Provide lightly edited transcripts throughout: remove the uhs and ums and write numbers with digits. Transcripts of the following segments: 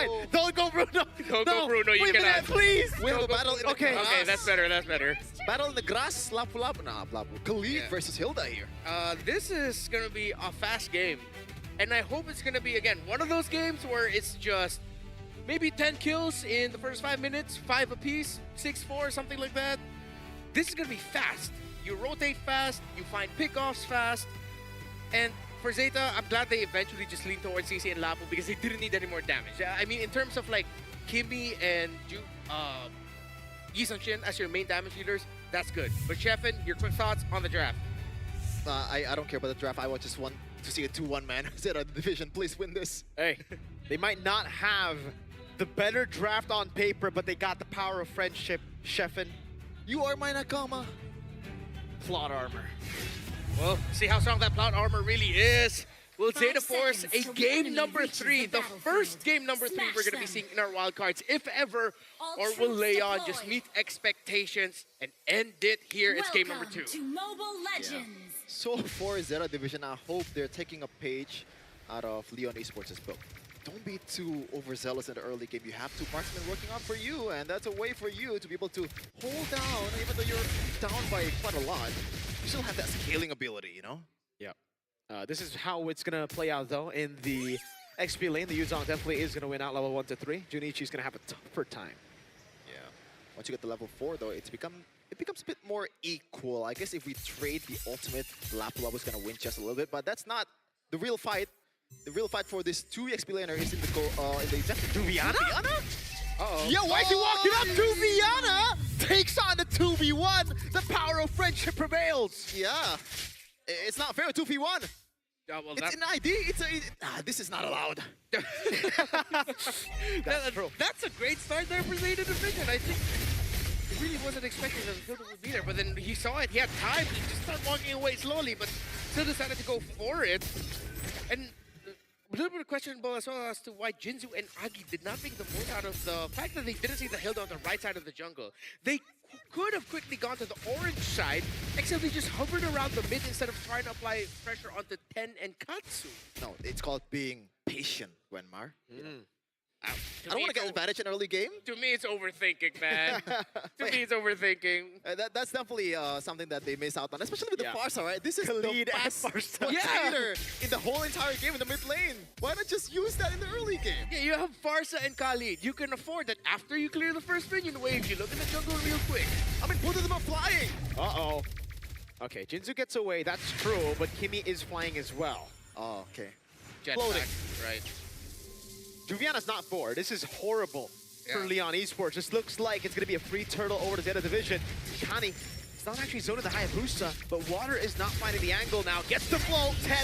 fine. Don't go Bruno. Don't go Bruno, you wait a minute, cannot. please. We have a battle in the Okay. grass. Okay, that's better, that's better. Battle in the grass. Lapu-Lapu. Nah, Lapu. Khalid Yeah. versus Hilda here. This is going to be a fast game. And I hope it's going to be, again, one of those games where it's just maybe 10 kills in the first 5 minutes, 5 apiece, 6-4, something like that. This is going to be fast. You rotate fast, you find pickoffs fast. And for Zeta, I'm glad they eventually just leaned towards CC and Lapu because they didn't need any more damage. I mean, in terms of like Kimmy and Yi Sun-shin as your main damage leaders, that's good. But Sheffin, your quick thoughts on the draft? I don't care about the draft. I just want to see a 2-1 man. Zeta Division, please win this. Hey, they might not have the better draft on paper, but they got the power of friendship. Sheffin, You are my Nakama. plot armor. Well, see how strong that plot armor really is. Will 5 Zeta force seconds a till the game enemy number reaches 3, the the battlefield. first game number 3 we're going to be Smash seeing in our wildcards, if ever, All or will troops Leon just deployed. meet expectations and end it here? It's game number 2. Welcome to Mobile Legends. So for Zeta Division, I hope they're taking a page out of Leon Esports' book. Don't be too overzealous in the early game. You have two marksmen working out for you, and that's a way for you to be able to hold down, even though you're down by quite a lot. You still have that scaling ability, you know? Yep. This is how it's going to play out, though. In the XP lane, the Yuzong definitely is going to win out level 1 to 3. Junichi's going to have a tougher time. Yeah. Once you get to level 4, though, it becomes a bit more equal. I guess if we trade the ultimate, Lapu-Lapu's going to win just a little bit, but that's not the real fight. The real fight for this 2 XP laner is in the exactly Duviana? Uh-oh. Yo, why is he walking up? Duviana takes on the 2v1. The power of friendship prevails. Yeah. It's not fair, 2v1. Well, It's an ID. This is not allowed. That's true. That's a great start there for Zeta Division. I think he really wasn't expecting that Hilda would be there, but then he saw it, he had time to just start walking away slowly, but still decided to go for it. And a little bit of questionable as well as to why Jinzu and Agi did not make the most out of the fact that they didn't see the Hilda on the right side of the jungle. They could have quickly gone to the orange side, except they just hovered around the mid instead of trying to apply pressure onto Ten and Katsu. No, it's called being patient, Wenmar. You know? I To don't me, want to get advantage in early game. To me, it's overthinking, man. To me, it's overthinking. That's definitely something that they miss out on, especially with Yeah. the Farsa, right? This is Khalid the and best Farsa. potato in the whole entire game in the mid lane. Why not just use that in the early game? Yeah, you have Farsa and Khalid. You can afford that after you clear the first minion wave, you look in the jungle real quick. I mean, both of them are flying. Uh-oh. Okay, Jinzu gets away. That's true, but Kimmy is flying as well. Oh, okay. Floating. Jetpack, right. Duviana's not forward. This is horrible for Yeah. Leon Esports. This looks like it's going to be a free turtle over to Zeta Division. Kani, it's not actually zoning the Hayabusa, but Water is not finding the angle now. Gets the blow. 10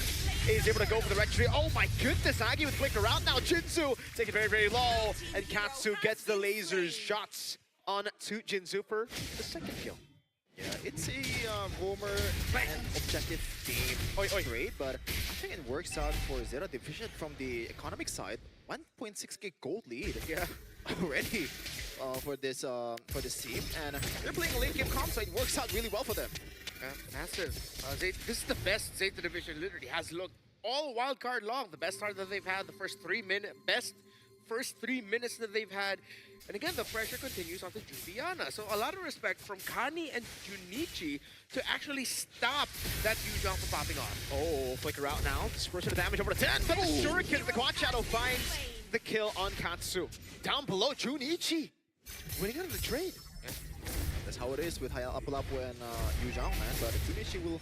is able to go for the rectory. Oh my goodness, Agi with quicker out now. Jinzu taking very, very low. And Katsu gets the lasers shots on to Jinzu for the second kill. Yeah, it's a roamer and objective team trade, but I think it works out for Zeta Division from the economic side. 1.6k gold lead, yeah, already for this team, and they're playing a late game comp, so it works out really well for them. Massive. This is the best Zeta Division literally has looked all wildcard long. The best start that they've had, the first 3 minutes, best first 3 minutes that they've had. And again, the pressure continues onto Juliana. So a lot of respect from Kani and Junichi to actually stop that Yuzong from popping off. Oh, flicker out now. Dispersion of damage over to 10. But the Shuriken, the Quad Shadow finds the kill on Katsu. Down below, Junichi winning out of the trade. Yeah. That's how it is with Lapu-Lapu and Yuzhong, man. But Junichi will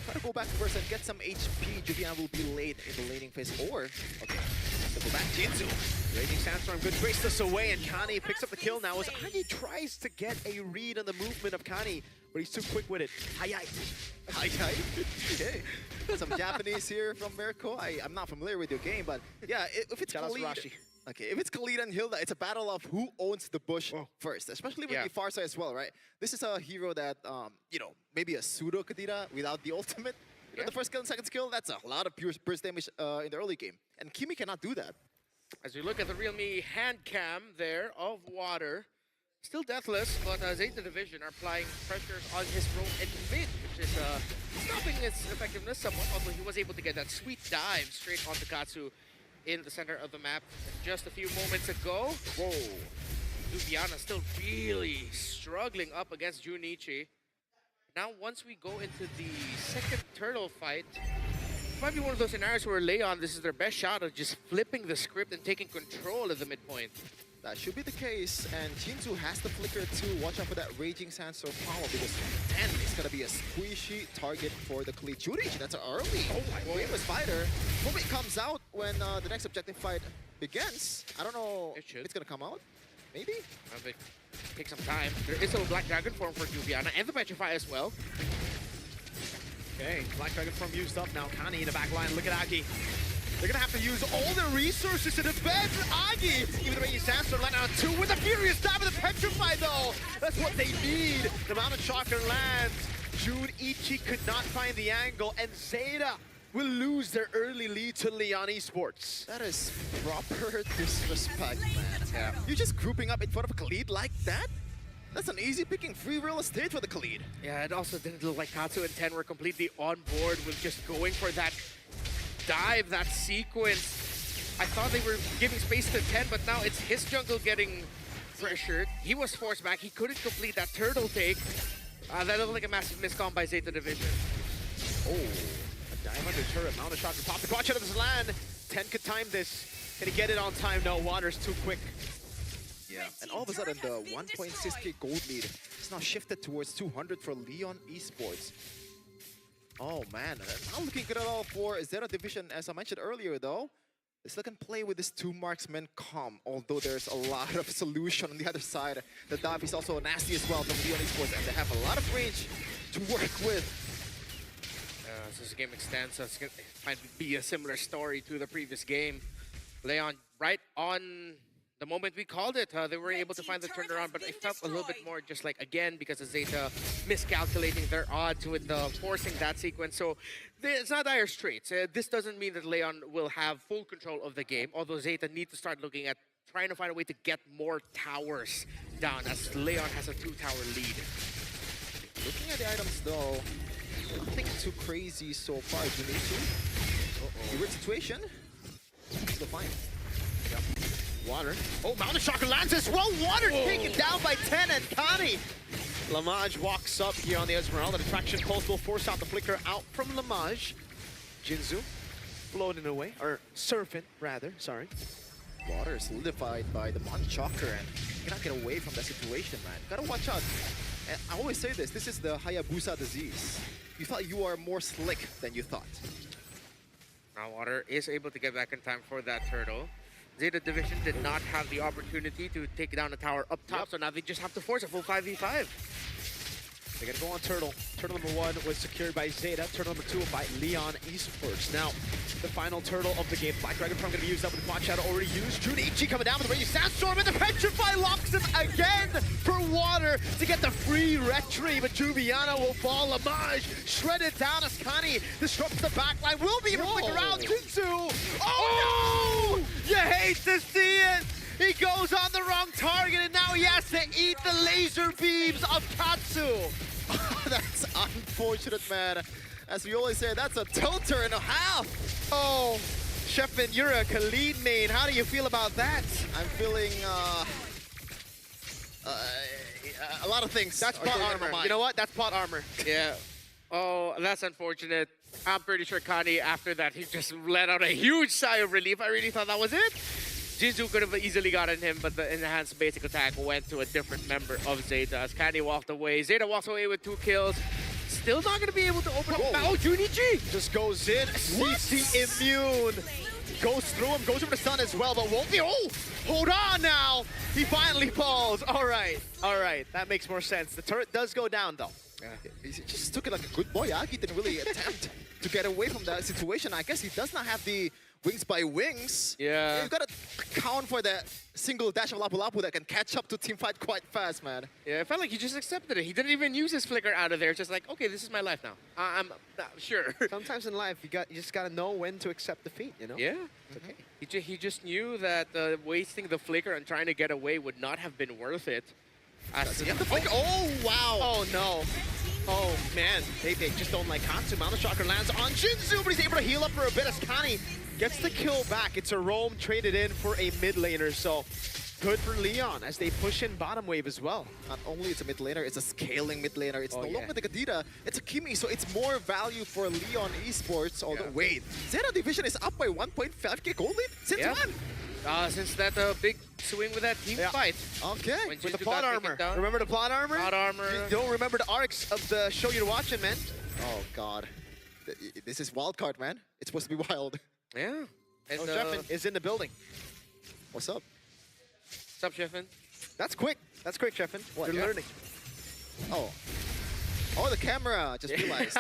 try to go back first and get some HP. Juliana will be late in the laning phase. Or, okay, go back. Jinzu. Raging Sandstorm, good trace this away, and Kani picks up the kill now as Agi tries to get a read on the movement of Kani, but he's too quick with it. Hi-hi. Hi-hi. Okay. Some Japanese here from Mirko. I'm not familiar with your game, but yeah, if it's Shout out to Khalid, Rashi. okay, if it's Khalid and Hilda, it's a battle of who owns the bush first, especially with the Farsa as well, right? This is a hero that, you know, maybe a pseudo Kadira without the ultimate. You know, the first skill and second skill, that's a lot of pure burst damage in the early game. And Kimi cannot do that. As we look at the Realme hand cam there of Water, still deathless, but Zeta Division are applying pressures on his roam and mid, which is stopping its effectiveness somewhat, although he was able to get that sweet dive straight onto Katsu in the center of the map just a few moments ago. Whoa. Divions still really struggling up against Junichi. Now, once we go into the second turtle fight, it might be one of those scenarios where Leon, this is their best shot of just flipping the script and taking control of the midpoint. That should be the case, and Jinzu has the flicker too. Watch out for that Raging Sandstorm power, because then it's gonna be a squishy target for the Khalid. Junichi, that's early. Oh my famous fighter. Hope it comes out when the next objective fight begins. I don't know It if should. it's gonna come out. Maybe? But take some time. There is a Black Dragon form for Divions and the Petrify as well. Okay, Black Dragon form used up now. Kani in the back line. Look at Agi. They're gonna have to use all their resources to defend Agi. Even the Raging Sandstorm let out 2 with a furious stab of the Petrify though. That's what they need. The Mountain Shocker lands. Junichi could not find the angle, and Zeta will lose their early lead to Leon Esports. That is proper disrespect, man. Yeah. You're just grouping up in front of a Khalid like that? That's an easy picking free real estate for the Khalid. Yeah, it also didn't look like Katsu and Ten were completely on board with just going for that dive, that sequence. I thought they were giving space to Ten, but now it's his jungle getting pressured. He was forced back. He couldn't complete that turtle take. That looked like a massive miscom by Zeta Division. Oh, a dive under turret. Mountain Shocker popped the watch out of his land. 10 could time this. Can he get it on time? No, Water's too quick. Yeah. And all of a sudden, the 1.6k gold lead is now shifted towards 200 for Leon Esports. Oh man, not looking good at all for Zeta Division, as I mentioned earlier though. They still can play with this 2 marksman calm, although there's a lot of solution on the other side. The dive is also nasty as well from Leon Esports, and they have a lot of range to work with. As this game extends, so it might be a similar story to the previous game. Leon, right on the moment we called it, they were able to find the turnaround, but it felt a little bit more just like, again, because of Zeta miscalculating their odds with forcing that sequence. So it's not dire straits. This doesn't mean that Leon will have full control of the game, although Zeta need to start looking at trying to find a way to get more towers down, as Leon has a 2-tower lead. Looking at the items though, nothing too crazy so far. Junichi, the weird situation, still fine. Yep. Water. Oh, Mountain Shocker lands as well. Water taken down by 10, and Kani. Lamage walks up here on the Esmeralda. The traction pulse will force out the flicker out from Lamage. Jinzu floating away, or surfing rather, sorry. Water solidified by the Mountain Shocker, and you cannot get away from that situation, man. Gotta watch out. And I always say this is the Hayabusa disease. You thought you are more slick than you thought. Now Water is able to get back in time for that turtle. Zeta Division did not have the opportunity to take down a tower up top, so now they just have to force a full 5v5. They're gonna go on Turtle. Turtle number 1 was secured by Zeta. Turtle number 2 by Leon Esports. Now, the final turtle of the game. Black Dragon Farm gonna be used up with the Quad Shadow already used. Junichi coming down with the Raging Sandstorm, and the Petrify locks him again for Water to get the free retrieve. But Juviana will fall. Lamage shredded down as Kani disrupts the backline. Will be able to flicker out. Jinzu. Oh no! You hate to see it! He goes on the wrong target, and now he has to eat the laser beams of Katsu. That's unfortunate, man. As we always say, that's a tilter and a half. Oh, Sheffin, you're a Khalid main. How do you feel about that? I'm feeling a lot of things. That's pot armor. You know what? That's pot armor. Yeah. Oh, that's unfortunate. I'm pretty sure Kani, after that, he just let out a huge sigh of relief. I really thought that was it. Jinzu could have easily gotten him, but the enhanced basic attack went to a different member of Zeta as Kani walked away. Zeta walks away with 2 kills. Still not going to be able to open up. Oh, Junichi! Just goes in. CC immune. Goes through him. Goes over the stun as well, but won't be. Oh, hold on now. He finally falls. All right. All right. That makes more sense. The turret does go down, though. Yeah. He just took it like a good boy. Agi didn't really attempt to get away from that situation. I guess he does not have the wings by wings. Yeah. You've got to count for that single dash of Lapu Lapu that can catch up to teamfight quite fast, man. Yeah, it felt like he just accepted it. He didn't even use his flicker out of there. Just like, okay, this is my life now. I'm sure. Sometimes in life, you just gotta know when to accept defeat, you know? Yeah. It's okay. He just knew that wasting the flicker and trying to get away would not have been worth it. Oh, wow. Oh, no. Oh man, they just don't like Katsu. Mountain Shocker lands on Jinzu, but he's able to heal up for a bit as Kani gets the kill back. It's a roam traded in for a mid laner, so good for Leon as they push in bottom wave as well. Not only it's a mid laner, it's a scaling mid laner. It's no yeah. longer the Kadira, it's a Kimi, so it's more value for Leon Esports. Although, Yeah. wait, Zeta Division is up by 1.5k gold lead? Since Yeah. when? Since that big swing with that team Yeah. fight. Okay. When With the Jinzu plot got taken armor. down. Remember the plot armor? Plot armor. You don't remember the arcs of the show you're watching, man? Oh, God. This is WildCard, man. It's supposed to be wild. Yeah. And, Oh, Jeffin is in the building. What's up? what's up, Jeffin? That's quick. That's quick, Jeffin. What? You're Yeah. learning. Oh. Oh, the camera. Just realized.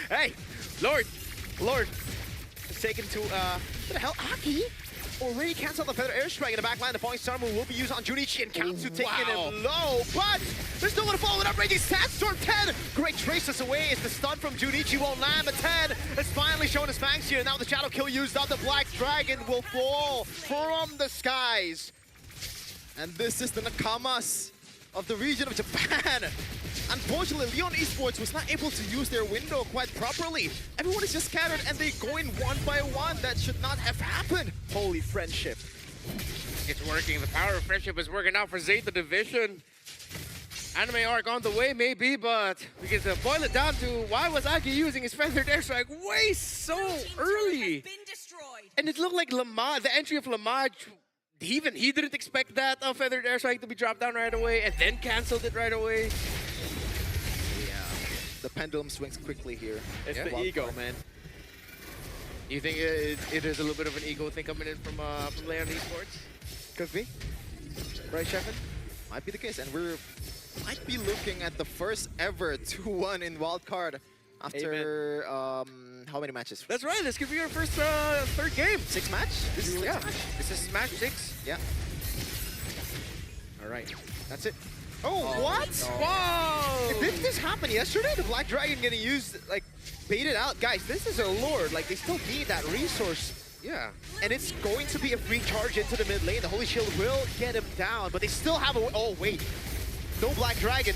Hey, Lord. It's taken to, what the hell? Aki already canceled the Feather Airstrike in the back line. The falling star move will be used on Junichi and Katsu taking him low. But there's no one to follow it up. Raging Sandstorm 10. Great traces away as the stun from Junichi won't land. But 10 has finally shown his fangs here. Now the Shadow Kill used up. The Black Dragon will fall from the skies. And this is the Nakamas of the region of Japan. Unfortunately, Leon Esports was not able to use their window quite properly. Everyone is just scattered and they go in one by one. That should not have happened. Holy friendship. It's working. The power of friendship is working out for Zeta Division. Anime arc on the way, maybe, but we get to boil it down to why was Aki using his feathered airstrike way so early? And it looked like Lamaj, the entry of Lamaj, even he didn't expect that feathered airstrike to be dropped down right away and then canceled it right away. Yeah. The pendulum swings quickly here. It's Yeah. the ego, man. You think it is a little bit of an ego thing coming in from Leon Esports? Could be. Right, Sheffin? Might be the case. And we might be looking at the first ever 2-1 in WildCard after how many matches? That's right. This could be our first third game. 6 match? This is Yeah. sixth match? This is match 6. Yeah. All right. That's it. Oh, what? Whoa! Didn't this happen yesterday? The Black Dragon getting used, like, baited out. Guys, this is a lord. Like, they still need that resource. Yeah. And it's going to be a free charge into the mid lane. The Holy Shield will get him down, but they still have a... Oh, wait. No Black Dragon.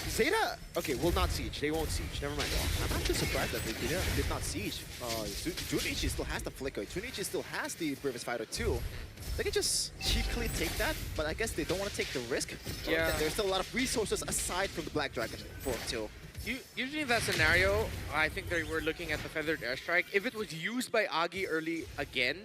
Zeta, okay, will not siege. They won't siege. Never mind. I'm actually surprised that they did not siege. Junichi still has the Flicker. Junichi still has the Previous Fighter too. They can just cheaply take that, but I guess they don't want to take the risk. Yeah. There's still a lot of resources aside from the Black Dragon for them too. Usually in that scenario, I think they were looking at the feathered airstrike. If it was used by Agi early again,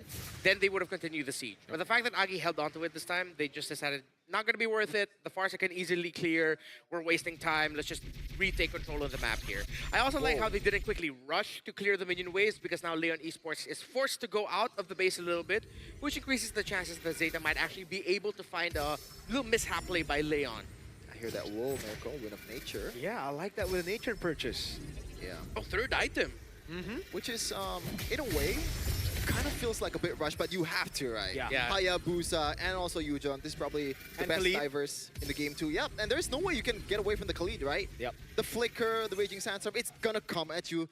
then they would have continued the siege. But the fact that Agi held onto it this time, they just decided not going to be worth it. The Farsa can easily clear. We're wasting time. Let's just retake control of the map here. I also like how they didn't quickly rush to clear the minion waves because now Leon Esports is forced to go out of the base a little bit, which increases the chances that Zeta might actually be able to find a little mishap play by Leon. I hear that wall miracle, Win of Nature. Yeah, I like that with a nature purchase. Yeah. Oh, third item. Which is, in a way, kind of feels like a bit rushed, but you have to, right? Yeah. Yeah. Hayabusa and also Yujon, this is probably the And best Khalid. divers in the game too. Yep, and there's no way you can get away from the Khalid, right? Yep. The Flicker, the Raging Sandstorm, it's gonna come at you.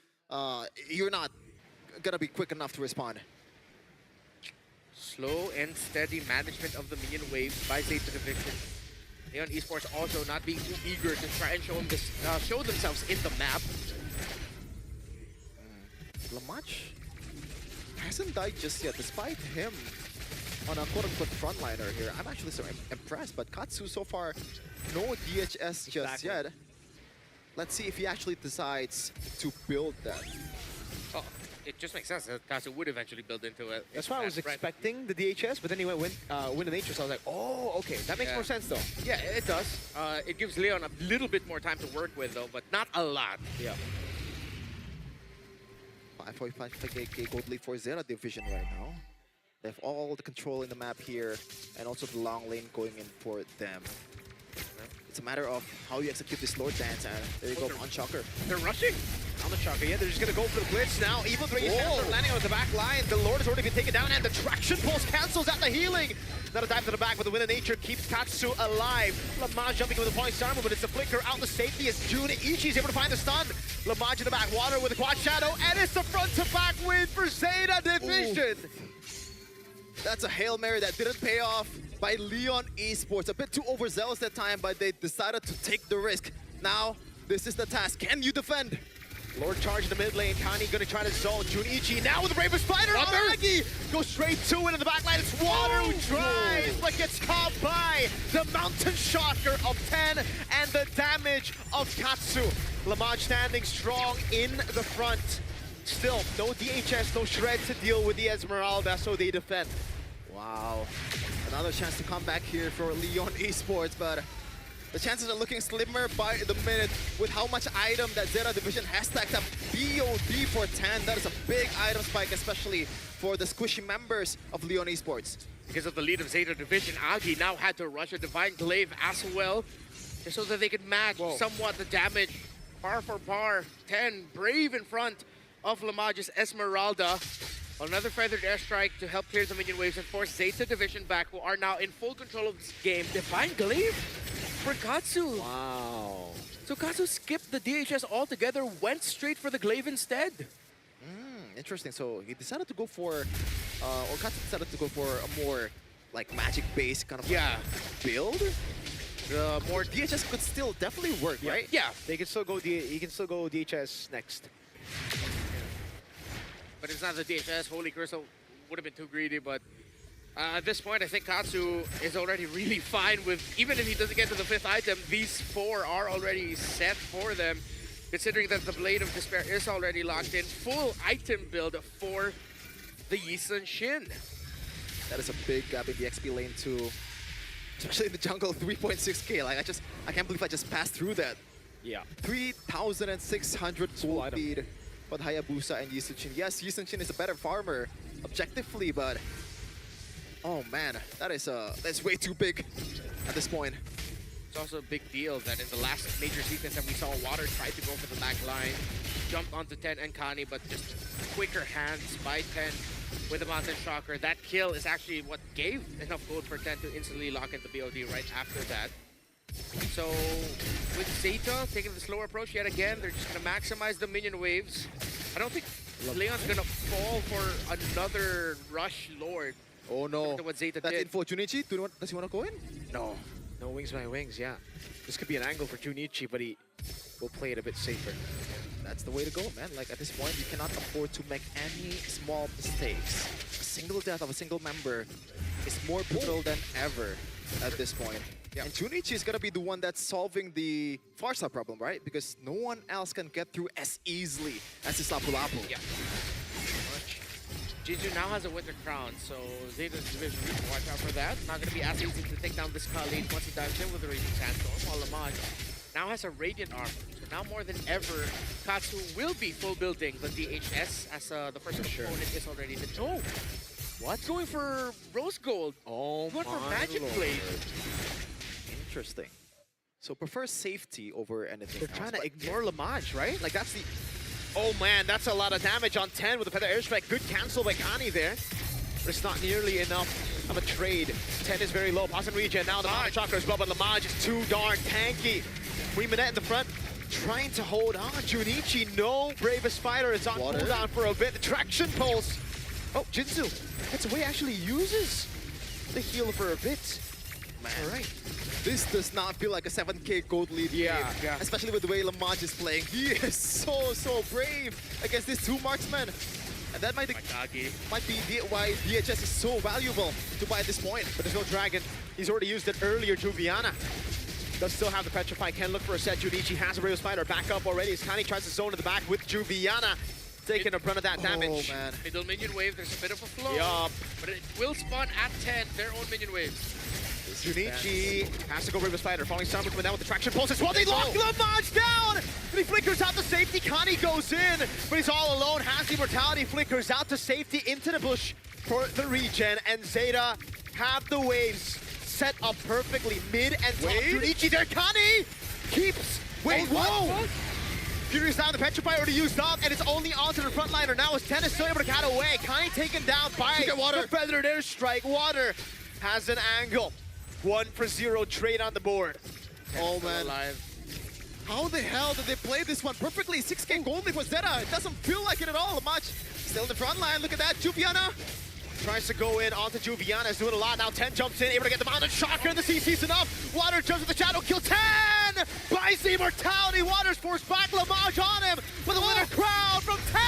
You're not gonna be quick enough to respond. Slow and steady management of the minion waves by Zeta Division. Leon Esports also not being too eager to try and show themselves in the map. Lamach hasn't died just yet, despite him on a quote-unquote frontliner here. I'm actually so impressed, but Katsu so far, no DHS just yet. Let's see if he actually decides to build that. Oh, it just makes sense that Katsu would eventually build into it. That's why I was Right. expecting the DHS, but then he went win the nature, so I was like, oh, okay, that makes Yeah. more sense though. Yeah, it does. It gives Leon a little bit more time to work with though, but not a lot. Yeah. 5.5k gold lead for Zeta Division right now. They have all the control in the map here, and also the long lane going in for them. It's a matter of how you execute this Lord Dance, and there you go, on Shocker. They're rushing. On the Shocker, yeah, they're just gonna go for the blitz now. Evil Dragon Panther landing on the back line. The Lord has already been taken down, and the traction pulse cancels out the healing. Another dive to the back with the Win of Nature keeps Katsu alive. Lamaj jumping with the point armor, but it's a flicker out the safety as Junichi's able to find the stun. Lamaj in the back, Water with the quad shadow, and it's the front to back win for Zeta Division. That's a Hail Mary that didn't pay off by Leon Esports. A bit too overzealous that time, but they decided to take the risk. Now, This is the task. Can you defend? Lord charge in the mid lane. Kani gonna try to zone. Junichi now with the Bravest Spider on Aggie. Goes straight to it in the back line. It's Water who tries, but gets caught by the Mountain Shocker of 10 and the damage of Katsu. Lamaj standing strong in the front. Still, no DHS, no shred to deal with the Esmeralda, so they defend. Wow. Another chance to come back here for Leon Esports, but the chances are looking slimmer by the minute with how much item that Zeta Division has stacked up. BOD for 10, that is a big item spike, especially for the squishy members of Leon Esports. Because of the lead of Zeta Division, Agi now had to rush a Divine Glaive as well, just so that they could match somewhat the damage. Par for par, 10 brave in front of Lamaj's Esmeralda. Another feathered airstrike to help clear the minion waves and force Zeta Division back, who are now in full control of this game. Divine Glaive for Katsu. Wow. So Katsu skipped the DHS altogether, went straight for the Glaive instead. Interesting. So he decided to go for, or Katsu decided to go for a more like magic-based kind of build. The more DHS could still definitely work, right? Yeah, they can still go. He can still go DHS next. But it's not the DHS. Holy Crystal would have been too greedy, but at this point, I think Katsu is already really fine with, even if he doesn't get to the 5th item, these 4 are already set for them, considering that the Blade of Despair is already locked in. Full item build for the Yisun Shin. That is a big gap in the XP lane too. Especially in the jungle, 3.6k. Like I can't believe I just passed through that. Yeah. 3,600 gold lead for Hayabusa and Yisun Shin. Yes, Yisun Shin is a better farmer objectively, but oh man, that's way too big at this point. It's also a big deal that in the last major sequence that we saw, Water tried to go for the back line, jumped onto 10 and Kani, but just quicker hands by 10 with the Mountain Shocker. That kill is actually what gave enough gold for 10 to instantly lock in the BOD right after that. So with Zeta taking the slower approach yet again, they're just gonna maximize the minion waves. I don't think Leon's gonna fall for another rush Lord. Oh no, what Zeta that's did. in for Junichi. Does he want to go in? No. No wings by wings, yeah. This could be an angle for Junichi, but he will play it a bit safer. That's the way to go, man. Like at this point, you cannot afford to make any small mistakes. A single death of a single member is more brutal than ever at this point. And Junichi is gonna be the one that's solving the Farsa problem, right? Because no one else can get through as easily as this Lapu-Lapu. Yeah. Jinju now has a Winter Crown, so Zeta's Division needs to watch out for that. Not going to be as easy to take down this Khalid once he dives in with the Raging Sandstorm, while Lamaj now has a Radiant Armor. So now more than ever, Katsu will be full building the DHS as the first opponent is already the no. What? Going for Rose Gold. Oh, going for my Magic Lord. Blade. Interesting. So prefer safety over anything They're else, trying to but ignore Lamaj, right? Like that's the... Oh man, that's a lot of damage on 10 with a Feather Airstrike. Good cancel by Kani there. But it's not nearly enough of a trade. 10 is very low. Pass and regen. Now the Mountain Chakra as well, but Lamaj is too darn tanky. Queen Minette in the front, trying to hold on. Junichi, no. Bravest Spider is on cooldown for a bit. The traction pulse. Oh, Jinzu. That's the way he actually uses the heal for a bit. Man, all right. This does not feel like a 7k gold lead game, especially with the way Lamaj is playing. He is so brave against these 2 marksmen. And that might be why DHS is so valuable to buy at this point. But there's no dragon. He's already used it earlier, Juviana. Does still have the Petrify, can look for a set. Junichi has a Brave Spider back up already as Kani tries to zone in the back with Juviana. Taking a brunt of that damage. Oh, man. Middle minion wave, there's a bit of a flow. Yup. But it will spawn at 10, their own minion waves. Junichi has to go River Spider. Falling Summer coming down with the traction pulses. Well, they lock Lamaj down! And he flickers out to safety. Kani goes in, but he's all alone. Has the Immortality, flickers out to safety into the bush for the regen. And Zeta have the waves set up perfectly. Mid and top. Junichi there. Kani keeps. Wait, whoa! Furious down, the Petrify already used up, and it's only onto the frontliner now as 10 is still able to cut away. Kani taken down by the Feathered Airstrike. Water has an angle. 1-for-0 trade on the board. Oh man. How the hell did they play this one perfectly? 6k gold lead for Zeta. It doesn't feel like it at all. Much. Still in the front line. Look at that. Juviana tries to go in onto Juviana, doing a lot. Now 10 jumps in, able to get the mountain shocker, and the CC's enough. Water jumps with the shadow kill. 10 buys the immortality. Water's forced back. Lamage on him with a winner crown from 10.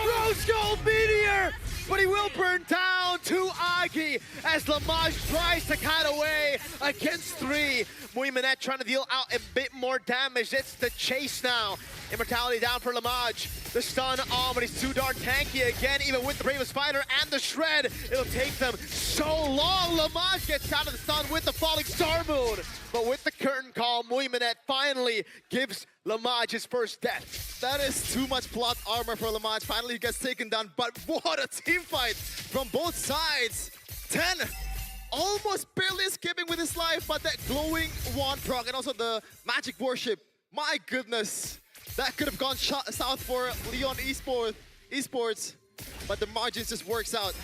Rose Gold Meteor, but he will burn down to Agi as Lamage tries to cut away against 3. Muiminette trying to deal out a bit more damage. It's the chase now. Immortality down for Lamage. The stun on, but he's too darn tanky again, even with the Bravest Fighter and the Shred. It'll take them so long. Lamage gets out of the stun with the falling Star Moon. But with the curtain call, Muiminette finally gives Lamage his first death. That is too much plot armor for Lamage. Finally, he gets taken down, but what a team fight from both sides. 10 almost barely escaping with his life, but that glowing wand proc and also the magic worship. My goodness, that could have gone south for Leon Esports, but the margins just works out.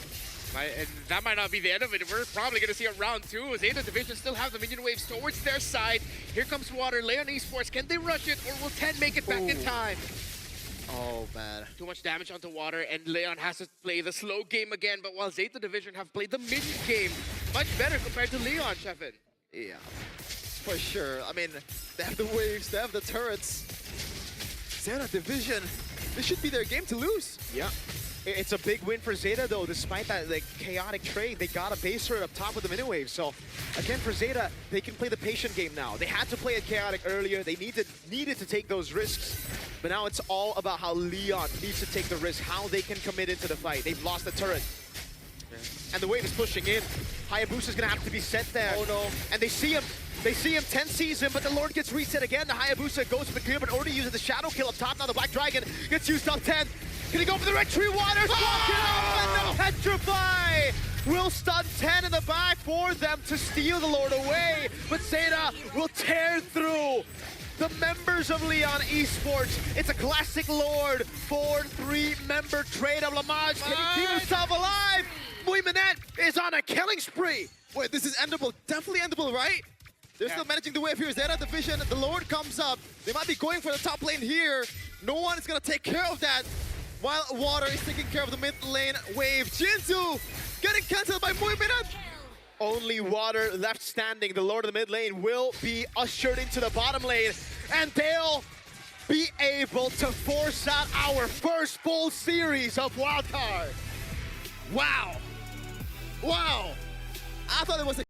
And that might not be the end of it. We're probably going to see a round 2. Zeta Division still have the minion waves towards their side. Here comes Water. Leon Esports, can they rush it, or will 10 make it back in time? Oh, man. Too much damage onto Water, and Leon has to play the slow game again. But while Zeta Division have played the mid game much better compared to Leon, Sheffin. Yeah, for sure. I mean, they have the waves, they have the turrets. Zeta Division, this should be their game to lose. Yeah. It's a big win for Zeta, though, despite that chaotic trade. They got a base turret up top with the mini-wave. So, again, for Zeta, they can play the patient game now. They had to play it chaotic earlier. They needed to take those risks. But now it's all about how Leon needs to take the risk, how they can commit into the fight. They've lost the turret. And the wave is pushing in. Hayabusa's going to have to be set there. Oh, no. And they see him. They see him, 10 sees him, but the Lord gets reset again. The Hayabusa goes for the clear, but already uses the Shadow Kill up top. Now the Black Dragon gets used up 10. Can he go for the Red Tree Waters? Block it up, and the Petrify will stun 10 in the back for them to steal the Lord away. But Zeta will tear through the members of Leon Esports. It's a classic Lord 4-3 member trade of Lamage. Can he keep himself alive? Muiminette is on a killing spree. Wait, this is endable. Definitely endable, right? They're still managing the wave here. Zeta Division, the Lord comes up. They might be going for the top lane here. No one is going to take care of that. While Water is taking care of the mid lane wave. Jinzu getting cancelled by Muiminette. Only Water left standing. The Lord of the mid lane will be ushered into the bottom lane, and they'll be able to force out our first full series of WildCard. Wow. Wow. I thought it was a